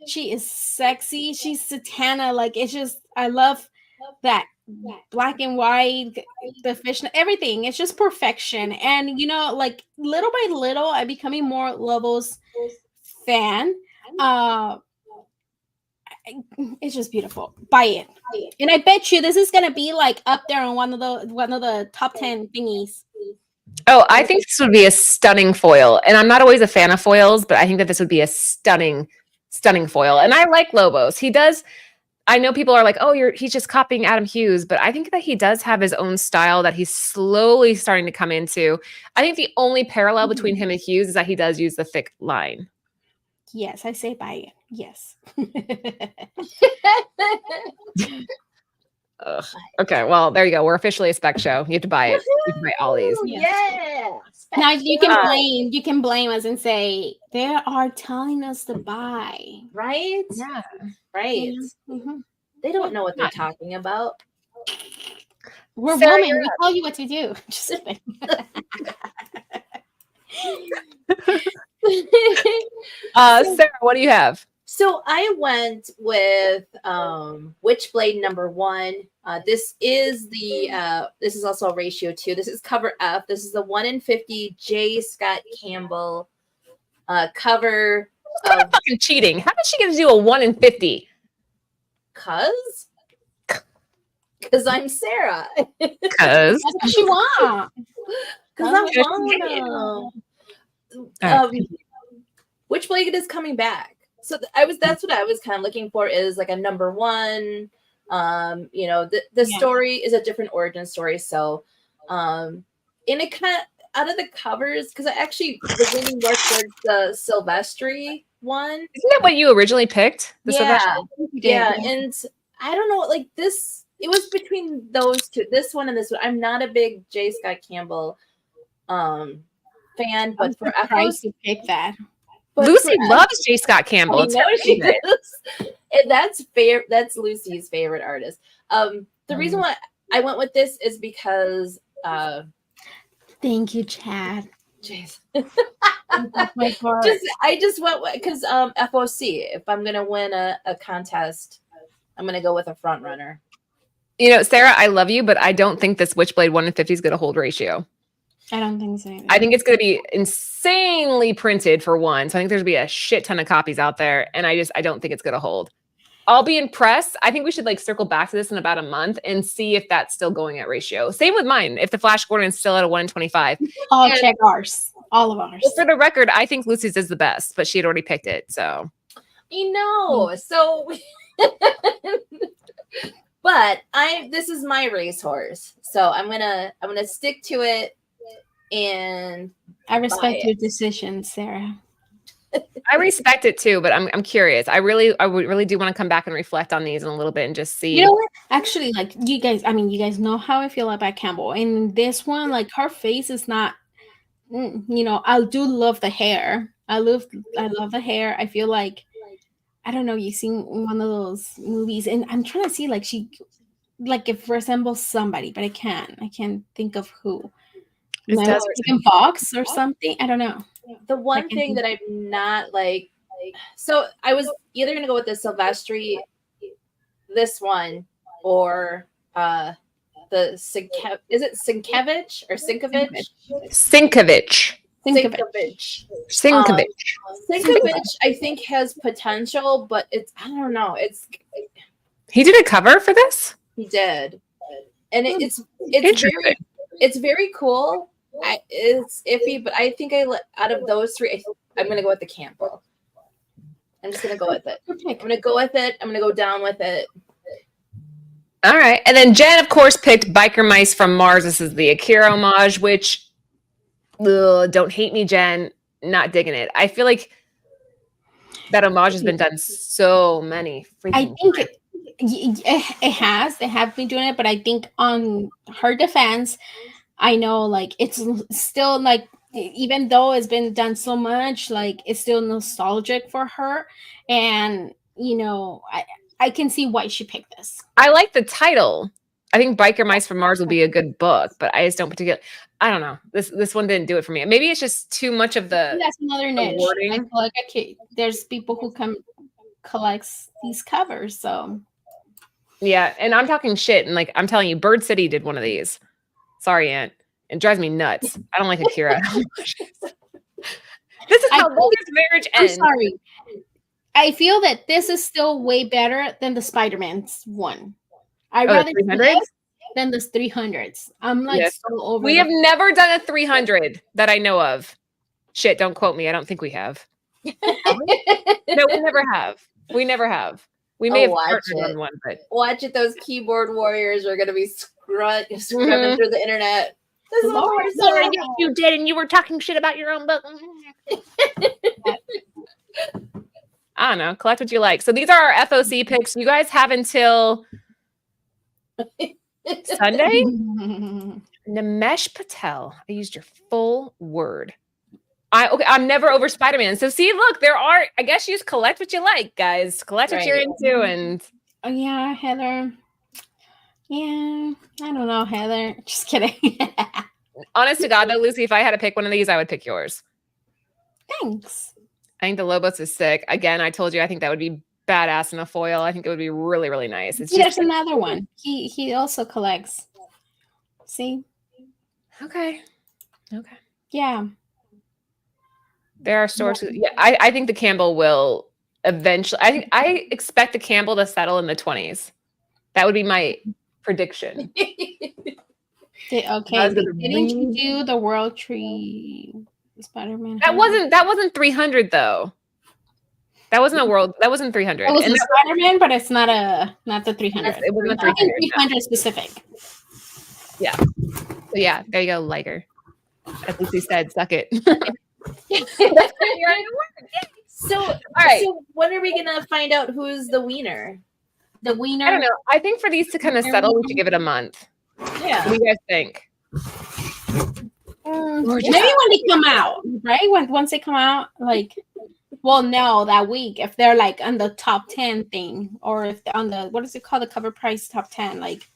She is sexy. She's Zatanna. Like, it's just, I love that black and white, the fish, everything. It's just perfection. And like little by little, I'm becoming more Lobos fan. It's just beautiful. Buy it. And I bet you this is gonna be like up there on one of the top 10 thingies. Oh, I think this would be a stunning foil. And I'm not always a fan of foils, but I think that this would be a stunning foil. And I like Lobos. He does. I know people are like, oh, he's just copying Adam Hughes, but I think that he does have his own style that he's slowly starting to come into. I think the only parallel between him and Hughes is that he does use the thick line. Yes, I say buy it. Yes. Okay, well, there you go. We're officially a spec show. You have to buy it. You can buy all these. Yeah. Now you can blame us and say they are telling us to buy. Right? Yeah. Right. Mm-hmm. They don't know what they're talking about. We're Sarah, women. We tell you what to do. Just kidding. Sarah, what do you have? So I went with Witchblade #1. This is also a ratio 2. This is cover F. This is the 1 in 50 J. Scott Campbell cover. It's kind of fucking cheating. How did she get to do a 1 in 50? Because I'm Sarah. Because That's what you want. Because I want Witchblade is coming back. So that's what I was kind of looking for, is like a #1. The story is a different origin story. So, and it kind of, out of the covers, because I actually was leaning more towards the Silvestri one. Isn't that what you originally picked? Yeah. And I don't know, like this, it was between those two, this one and this one. I'm not a big J. Scott Campbell fan, but for price to pick that. But Lucy loves J. Scott Campbell. I know she does. And that's Lucy's favorite artist. The reason why I went with this is because thank you, Chad. Jeez. My God. I just went because FOC. If I'm gonna win a contest, I'm gonna go with a front runner. Sarah, I love you, but I don't think this Witchblade 1 in 50 is going to hold ratio. I don't think so. I think it's going to be insanely printed for one. So I think there's going to be a shit ton of copies out there. And I don't think it's going to hold. I'll be impressed. I think we should circle back to this in about a month and see if that's still going at ratio. Same with mine. If the Flash Gordon is still at a 1 in 25. Check ours. All of ours. For the record, I think Lucy's is the best, but she had already picked it. So. So but this is my racehorse. So I'm gonna stick to it. And I respect your decision, Sarah. I respect it too, but I'm curious. I really do want to come back and reflect on these in a little bit and just see. You know what? Actually, you guys know how I feel about Campbell. In this one, her face is not. I do love the hair. I love the hair. I feel like, I don't know. You've seen one of those movies, and I'm trying to see she, if resembles somebody, but I can't think of who. Even Fox or something. I don't know. The one thing that I'm not so I was either gonna go with the Silvestri, this one, or the is it Sienkiewicz or Sienkiewicz? Sienkiewicz, I think, has potential, but I don't know. He did a cover for this? He did. And it's It's very cool. It's iffy, but I think out of those three, I'm gonna go with the Campbell. I'm just gonna go with it. I'm gonna go with it. I'm gonna go down with it. All right. And then Jen, of course, picked Biker Mice from Mars. This is the Akira homage, which, don't hate me, Jen. Not digging it. I feel like that homage has been done so many freaking times. It has. They have been doing it, but I think on her defense, I know like it's still like, even though it's been done so much, like it's still nostalgic for her. And I can see why she picked this. I like the title. I think Biker Mice from Mars will be a good book, but I just don't particularly. I don't know. This one didn't do it for me. Maybe it's just too much of the. That's another niche. wording. I feel like there's people who collects these covers. So Yeah, and I'm talking shit, and like I'm telling you, Bird City did one of these. Sorry, Aunt. It drives me nuts. I don't like Akira. This is how Logan's marriage I'm ends. sorry. I feel that this is still way better than the Spider-Man's one. I'd rather do 300s? this than the 300s. I'm like Yes. so over. We have never done a 300 that I know of. Shit, don't quote me. I don't think we have. No, we never have. We never have. We may have partnered on one, but Watch it. Those keyboard warriors are gonna be scrubbing through the internet. This is what we're Laura, saying. you did, and you were talking shit about your own book. I don't know. Collect what you like. So these are our FOC picks. You guys have until Sunday. Nimesh Patel. I used your full word. I'm never over Spider-Man. So see, look, there are. I guess you just collect what you like, guys. Collect what you're into, and Oh yeah, Heather. Yeah, I don't know, Heather. Just kidding. honest to God, though, Lucy, if I had to pick one of these, I would pick yours. Thanks. I think the Lobos is sick. Again, I told you I think that would be badass in a foil. I think it would be really, really nice. It's There's just another one. He also collects. See? okay. Yeah. There are stores. Yeah, I think the Campbell will eventually. I expect the Campbell to settle in the 20s. That would be my prediction. Okay. Didn't you do the World Tree Spider-Man? That wasn't 300 though. That wasn't a world. That wasn't 300. It was a Spider-Man, but it's not the 300. It wasn't a 300. 300 specific. Yeah. So yeah, there you go, Liger. As Lucy said, suck it. So, all right. So when are we gonna find out who's the wiener? The wiener. I don't know. I think for these to kind of settle, we should give it a month. Yeah. What do you guys think? Maybe when they come out, right? Once they come out, like, well, no, that week if they're like on the top 10 thing, or if they're on the, what is it called, the cover price top 10, like,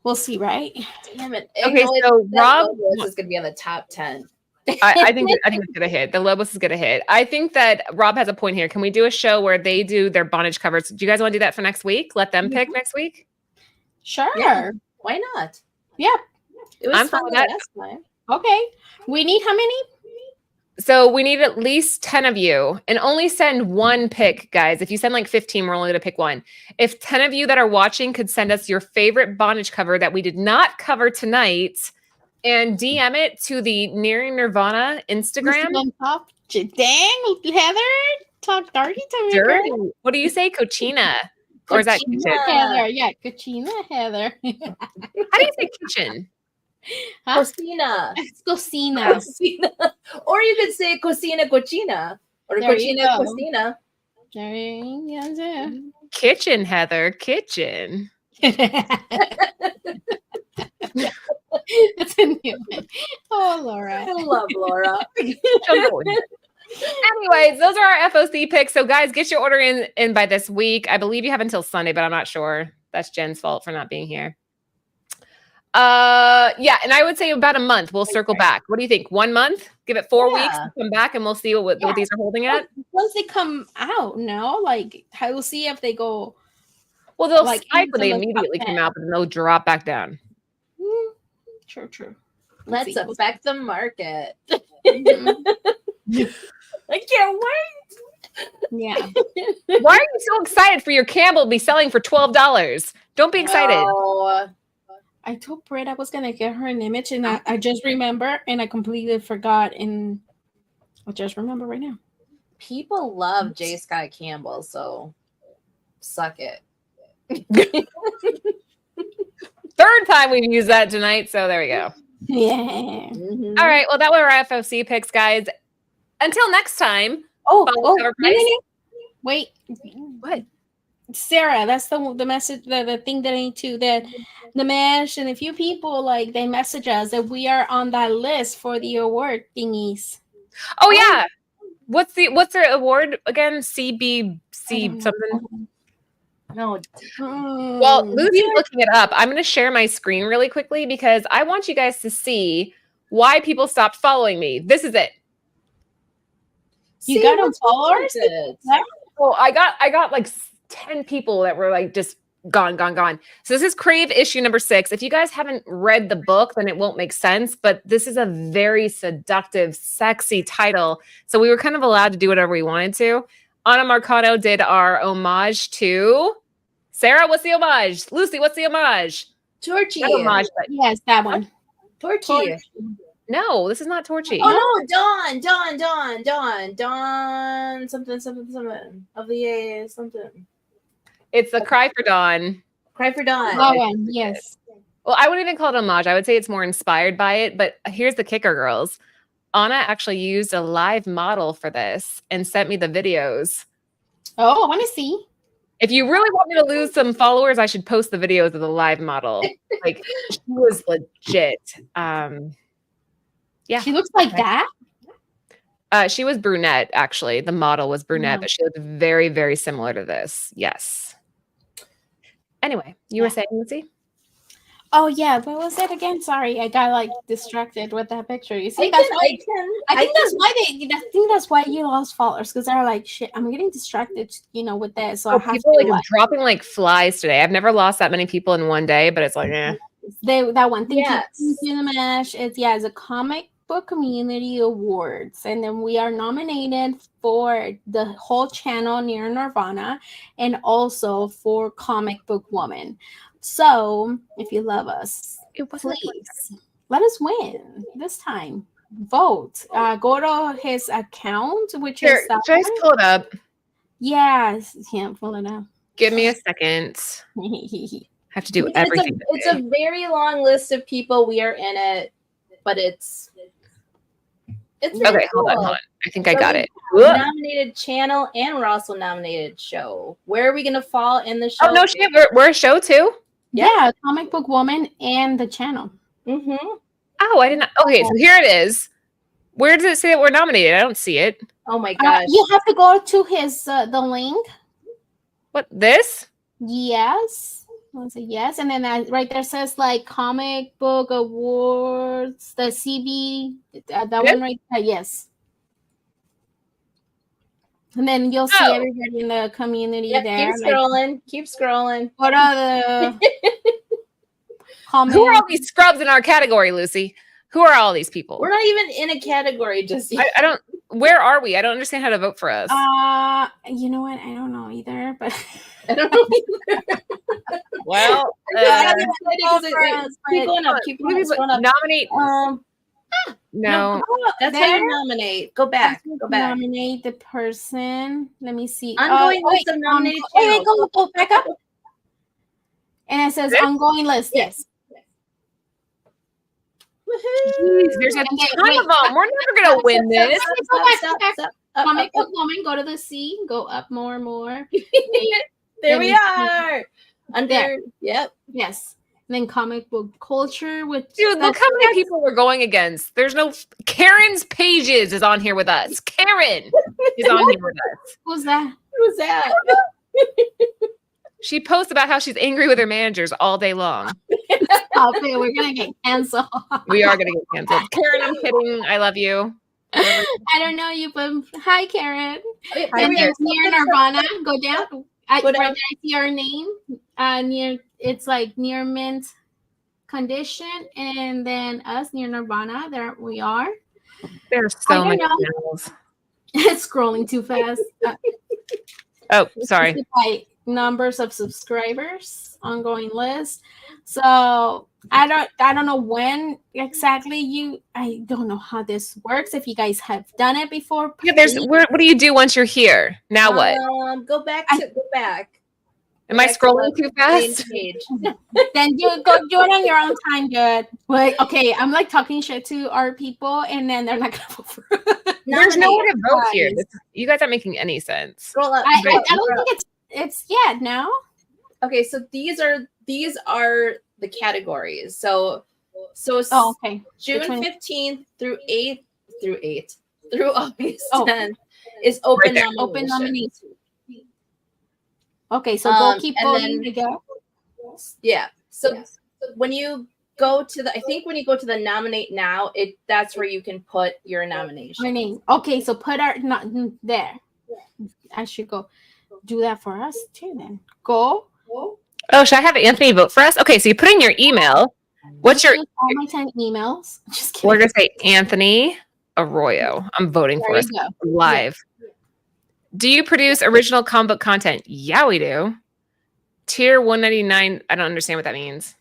we'll see, right? Damn it. Okay, so Rob is gonna be on the top 10. I think it's gonna hit. The Lobos is gonna hit. I think that Rob has a point here. Can we do a show where they do their bondage covers? Do you guys want to do that for next week? Let them pick next week? Sure. Yeah. Why not? Yeah. It was fun with that. last time. Okay. We need how many? So we need at least 10 of you, and only send one pick, guys. If you send like 15, we're only going to pick one. If 10 of you that are watching could send us your favorite bondage cover that we did not cover tonight, and DM it to the Nearing Nirvana Instagram. Dang, Heather, talk dirty to me. Dirty. Girl. What do you say, Cochina? Or is that kitchen? Heather? Yeah, Cochina Heather. How do you say kitchen? Huh? Cocina. It's Cocina. Cocina. Or you could say cocina cochina. Or There cochina you go. cocina. Kitchen, Heather. Kitchen. That's a new one. Oh, Laura. I love Laura. Anyways, those are our FOC picks. So guys, get your order in by this week. I believe you have until Sunday, but I'm not sure. That's Jen's fault for not being here. Yeah, and I would say about a month. We'll circle back. What do you think? 1 month? Give it 4 weeks to come back, and we'll see what these are holding at. Once they come out, no, like we'll see if they go. Well, they'll like, spike when they into the immediately top come 10. out, but then they'll drop back down. True. Let's affect the market. Mhm. I can't wait. Yeah. Why are you so excited for your Campbell to be selling for $12? Don't be excited. No. I told Brenda I was gonna get her an image, and I just remember, and I completely forgot, and I just remember right now. People love J. Scott Campbell, so suck it. Third time we've used that tonight, so there we go. Yeah. Mhm. All right, well, that were our FOC picks, guys. Until next time. Oh, Follow Cover Price. wait. What? Sarah, that's the message, the thing that I need to, that the mesh and a few people, like, they message us that we are on that list for the award thingies. Oh yeah. What's the award again? CBC something. No. Well, Lucy's looking it up. I'm going to share my screen really quickly because I want you guys to see why people stopped following me. This is it. You got them followers? Well, I got like 10 people that were like just gone. So this is Crave issue number 6. If you guys haven't read the book, then it won't make sense. But this is a very seductive, sexy title. So we were kind of allowed to do whatever we wanted to. Anna Marcano did our homage to Sarah. What's the homage? Lucy, what's the homage? Torchy. Not homage, but Yes, that one. Torchy. no, this is not Torchy. Oh no, Dawn, something of the something. It's the Cry for Dawn. Cry for Dawn. That one, yes. Well, I wouldn't even call it homage. I would say it's more inspired by it. But here's the kicker, girls. Anna actually used a live model for this and sent me the videos. Oh, I want to see. If you really want me to lose some followers, I should post the videos of the live model. Like, she was legit. Yeah. She looks like that. She was brunette, actually. The model was brunette, but she looked very, very similar to this. Yes. Anyway, you were saying, Lucy? Oh yeah, what was it again? Sorry, I got like distracted with that picture. You see, I think that's why you lost followers, because they're like, shit, I'm getting distracted, with that. So I have people to like dropping like flies today. I've never lost that many people in one day, but it's like, that one. Thank Yes. you, the mesh. It's a comic book community awards, and then we are nominated for the whole channel near Nirvana, and also for Comic Book Woman. So if you love us, please let us win this time. Vote. Go to his account, which is should I just pull it up? Yes, can't pull it up. Give me a second. Have to do everything. It's a very long list of people. We are in it, but it's okay. cool. Hold on. I think I got it. Nominated channel, and we're also nominated show. Where are we gonna fall in the show? Oh no, shit. We're a show too. Yeah, Comic Book Woman and the channel. Mm-hmm. Oh, I didn't. Okay, so here it is. Where does it say that we're nominated? I don't see it. Oh my gosh! You have to go to his the link. What, this? Yes. Let's say yes, and then right there says like Comic Book Awards, the CB, that one right there. Yes. And then you'll see everybody in the community there. Keep scrolling. What are the comments? Who are all these scrubs in our category, Lucy? Who are all these people? We're not even in a category just yet. I don't. Where are we? I don't understand how to vote for us. You know what? I don't know either, but I don't know either. Well, keep going up. Keep going up. Nominate. No, that's how you nominate. Go back. Nominate the person. Let me see. Ongoing list of nominated. Wait, go back up. And it says ongoing list. Yes. Jeez, there's a ton of them. We're never gonna win this. Go back. Comic Book Woman. Go to the C. Go up more and more. There we are. Under. Yep. Yes. And then comic book culture with dude, look how many people we're going against. There's no Karen's Pages is on here with us. Karen is on here with us. Who's that? Who's that? She posts about how she's angry with her managers all day long. Stop it. We're gonna get canceled. We are gonna get canceled. Karen, I'm kidding. I love you. I don't know you, but hi, Karen. Hi, and then near Nirvana, go down. I see your name. It's like near mint condition, and then us near Nirvana. There we are. There's so many channels. It's scrolling too fast. Oh, sorry. Numbers of subscribers, ongoing list. So I don't know when exactly I don't know how this works. If you guys have done it before, Yeah, please. what do you do once you're here? Now what? Go back. Am I scrolling too fast? Then you go do it on your own time, good. But okay, I'm like talking shit to our people, and then they're not gonna vote for us. There's no way to vote here. You guys aren't making any sense. Scroll up. I don't think it's yet. No. Okay, so these are the categories. So okay. June 15th through August 10th is open nominations. Okay, so go keep voting to go. Yeah. So when you go to the nominate now, that's where you can put your nomination. My name. Okay, so put our not there. I should go do that for us too. Then go. Oh, should I have Anthony vote for us? Okay, so you put in your email. What's your all my 10 emails? Just kidding. We're gonna say Anthony Arroyo. I'm voting for us live. Yeah. Do you produce original comic book content? Yeah, we do. Tier 199. I don't understand what that means.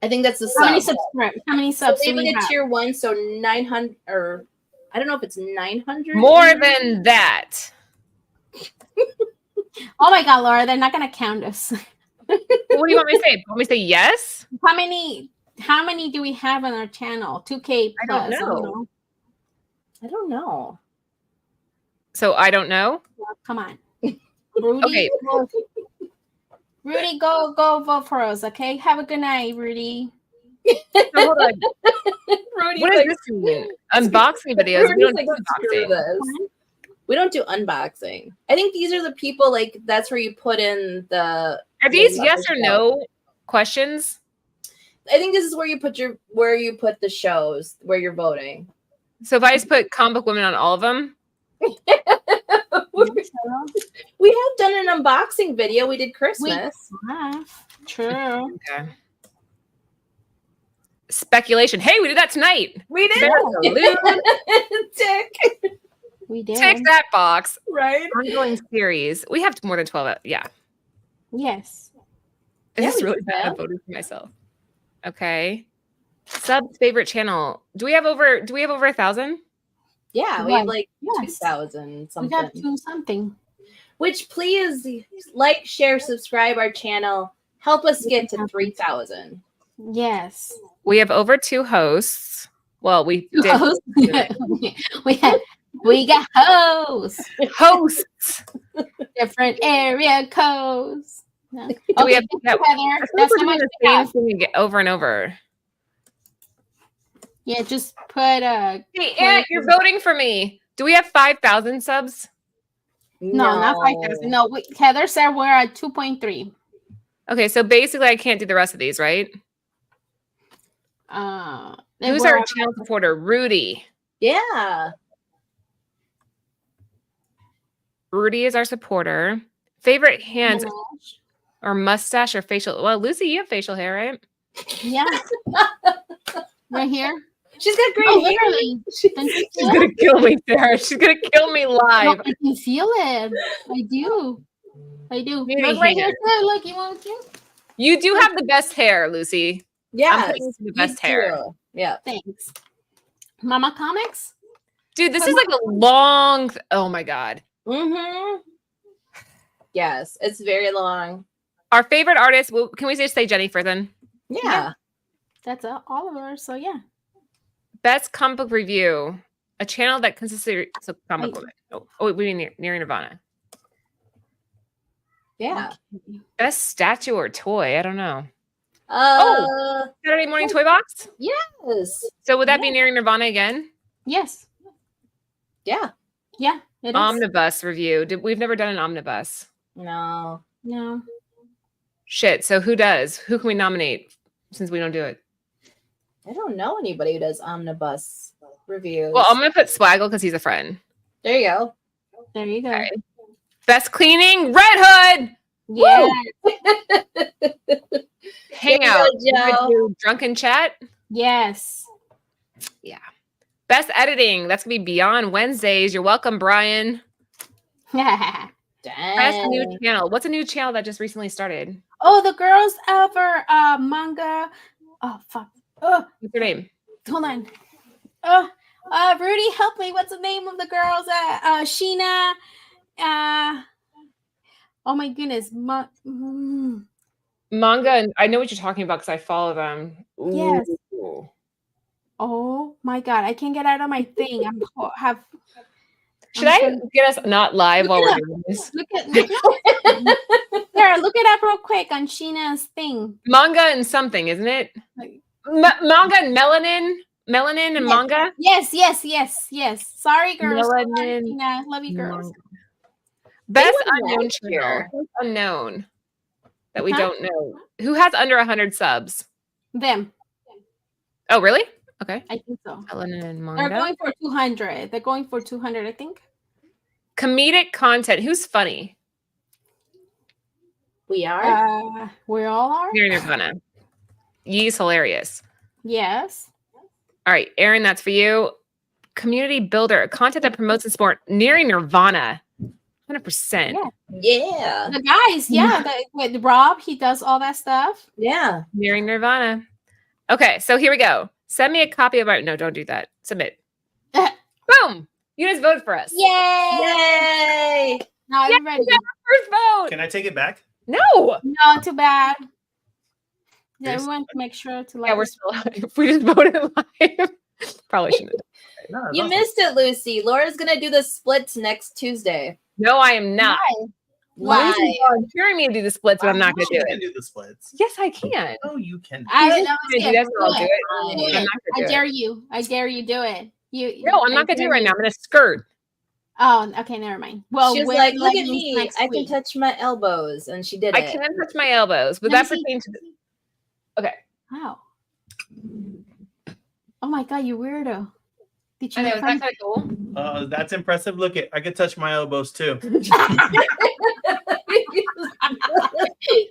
I think that's the How sub. How many subs? So we have tier 1, so 900, or I don't know if it's 900. More than that. Oh my God, Laura, they're not gonna count us. What do you want me to say? Want me to say yes? How many do we have on our channel? 2K plus. I don't know. So I don't know. Well, come on, Rudy. Okay. Rudy, go vote for us. Okay. Have a good night, Rudy. So hold on. Rudy, what does this mean? Unboxing videos. We don't do unboxing. We don't do unboxing. I think these are the people that's where you put in the. Are these yes or no questions? I think this is where you put the shows where you're voting. So if I just put comic book women on all of them. We have done an unboxing video. We did Christmas. True. Okay. Speculation. Hey, we did that tonight. We did. Tick. We did. Tick that box. Right. Ongoing series. We have more than 12. Yeah. Yes. This is really bad. I'm voting for myself. Okay. Sub's favorite channel. Do we have over 1,000? Yeah, we have 2,000 something. We got 2 something. Which please like, share, subscribe our channel. Help us get to 3,000. Yes. We have over 2 hosts. Well, we did. we got hosts. Hosts. Different area codes. No. Okay, we have Heather, that's how much the same thing we get over and over. Yeah, just put Hey, Aunt, you're voting for me. Do we have 5,000 subs? No, not 5,000. No, Heather said we're at 2.3. Okay, so basically I can't do the rest of these, right? Who's our channel supporter? Rudy. Yeah. Rudy is our supporter. Favorite hands or mustache or facial? Well, Lucy, you have facial hair, right? Yeah. Right here. She's got great hair. She's gonna kill me, Sarah. She's gonna kill me live. No, I can feel it. I do. Look right here. Look, you want to? You do have the best hair, Lucy. Yeah, I'm putting the best hair. Yeah, thanks. Mama Comics, dude. This is like a long. Oh my god. Mm-hmm. Yes, it's very long. Our favorite artist. Well, can we just say Jennifer then? Yeah. That's all of ours. So yeah. Best comic book review. A channel that consistently comic book. Oh, we mean near Nirvana. Yeah. Best statue or toy? I don't know. Saturday Morning Toy Box? Yes. So would that be nearing Nirvana again? Yes. Yeah. Yeah. It is. Omnibus review. We've never done an omnibus. No. Shit. So who does? Who can we nominate since we don't do it? I don't know anybody who does omnibus reviews. Well, I'm gonna put Swaggle because he's a friend. There you go. Okay. Best cleaning, Red Hood. Yeah. Hangout. Drunken chat. Yes. Yeah. Best editing. That's gonna be Beyond Wednesdays. You're welcome, Brian. Dang. Best new channel. What's a new channel that just recently started? Oh, the Girls Ever manga Oh fuck. Oh, What's her name? hold on. Rudy, help me. What's the name of the girls? Sheena. Oh my goodness. Manga, and I know what you're talking about because I follow them. Yes. Ooh. Oh my god, I can't get out of my thing. Should I get us not live while we're doing this? Look it up real quick on Sheena's thing. Manga and something, isn't it? Manga and melanin and manga. Yes. Sorry, girls. Melanin. Sheena. Love you, girls. Manga. Best would unknown like to cheer. know. Unknown that we Huh? don't know. Who has under 100 subs? Them. Oh, really? Okay. I think so. Melanin and They're manga. going for 200. They're going for 200, I think. Comedic content. Who's funny? We are. We all are. Near Nirvana. Yee's hilarious. Yes. All right, Aaron, that's for you. Community builder. Content that promotes and support. Nearing Nirvana. 100%. Yeah. The guys, with Rob, he does all that stuff. Yeah. Nearing Nirvana. Okay, so here we go. Send me a copy of our. No, don't do that. Submit. Boom. You guys voted for us. Yay! Now I'm ready. First vote. Can I take it back? No. No, too bad. Yeah, Yes. we want to make sure to Yeah, we're still. If we just voted live, probably shouldn't have. No, You no. missed it, Lucy. Laura's gonna do the splits next Tuesday. No, I am not. Why? Lucy's volunteering me to do the splits, but I'm not going to You do can it. do the splits. Yes, I can. Oh, you can. I Susan's know. gonna do that, so I'll do it. Do I'm it. not I gonna do dare it. you. I dare you do it. No, I'm not going to do it right now. I'm going to skirt. Oh, okay, never mind. Well, She was wear like, "Look at leggings me! next I can week." touch my elbows," and she did I it. can touch my elbows, but Let that me see. pertains to. Okay. Wow. Oh my god, you weirdo. Did I you know. Is that find- kind of cool? That's impressive. Look at I can touch my elbows too. He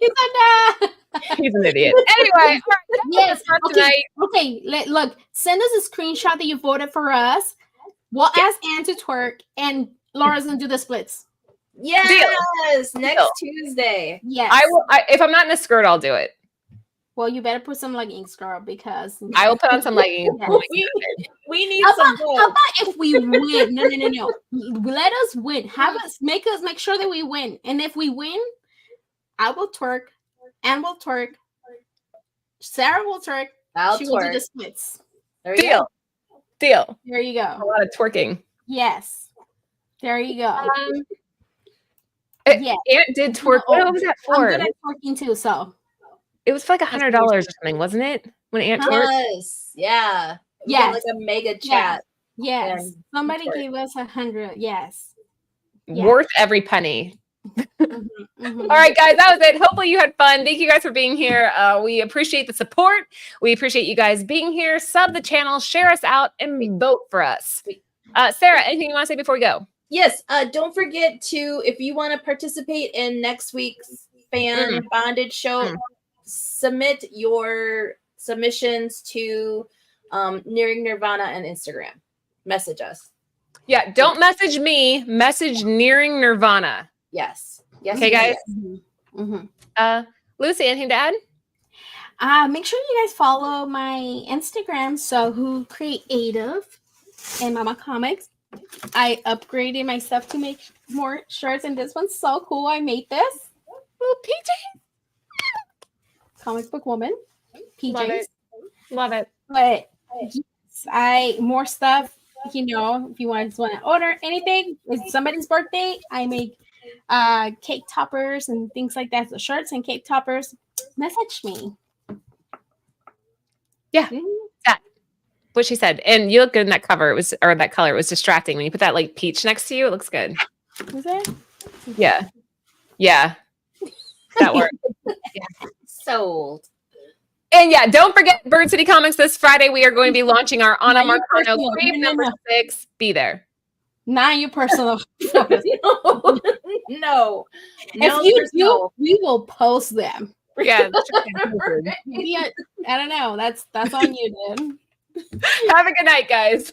said that. He's an idiot. Anyway, all right, Yes. for Okay. tonight. Okay. Look. Send us a screenshot that you voted for us. We'll ask Ann to twerk, and Laura's gonna do the splits. Yes, next Deal. Tuesday. Yes. I will. If I'm not in a skirt, I'll do it. Well, you better put some leggings, girl, because I will put on some leggings. Yes. Oh my God. We need How some about, gold. how about if we win? No. Let us win. Have us make sure that we win. And if we win, I will twerk, Ann will twerk, Sarah will twerk. I'll She will do the twerk. splits. There you Deal. go. Deal. There you A go. lot of twerking. Yes. There you go. Yeah. Yeah. Aunt did twerk. What was that I'm for? good at twerking too, so It was for like $100 or something, wasn't it? When Aunt Huh? twerked. Yes. Yeah. We Yes. got like a mega chat. yes. And Somebody twerk. gave us 100. Yes. Yeah. Worth every penny. Mhm, mhm. All right, guys, that was it. Hopefully you had fun. Thank you guys for being here. We appreciate the support. We appreciate you guys being here. Sub the channel, share us out, and vote for us. Sarah, anything you want to say before we go? Yes. Don't forget to, if you want to participate in next week's fan bondage show, submit your submissions to Nearing Nirvana and Instagram. Message us. Yeah, don't message me. Message Nearing Nirvana. Yes. Yes. Okay, yes, guys. yes. Mhm. Lucy, anything to add? Make sure you guys follow my Instagram, so who creative and Mama Comics. I upgraded my stuff to make more shirts, and this one's so cool. I made this Oh, PJ. comic book woman PJs. Love it. Love it. But yes, more stuff. You know, if you want to order anything, it's somebody's birthday. I make cake toppers and things like that. So shirts and cake toppers. Message me. Yeah. What she said. And you look good in that cover. That color. It was distracting. When you put that like peach next to you, it looks good. Is it? Yeah. Yeah. That worked. Sold. And yeah, don't forget Bird City Comics this Friday. We are going to be launching our Anna Not your Marcano personal. Crave No, no, number no. 6. Be there. Not your personal. No. No. If you do, we will post them. Yeah. Maybe I don't know. That's on you, dude. Have a good night, guys.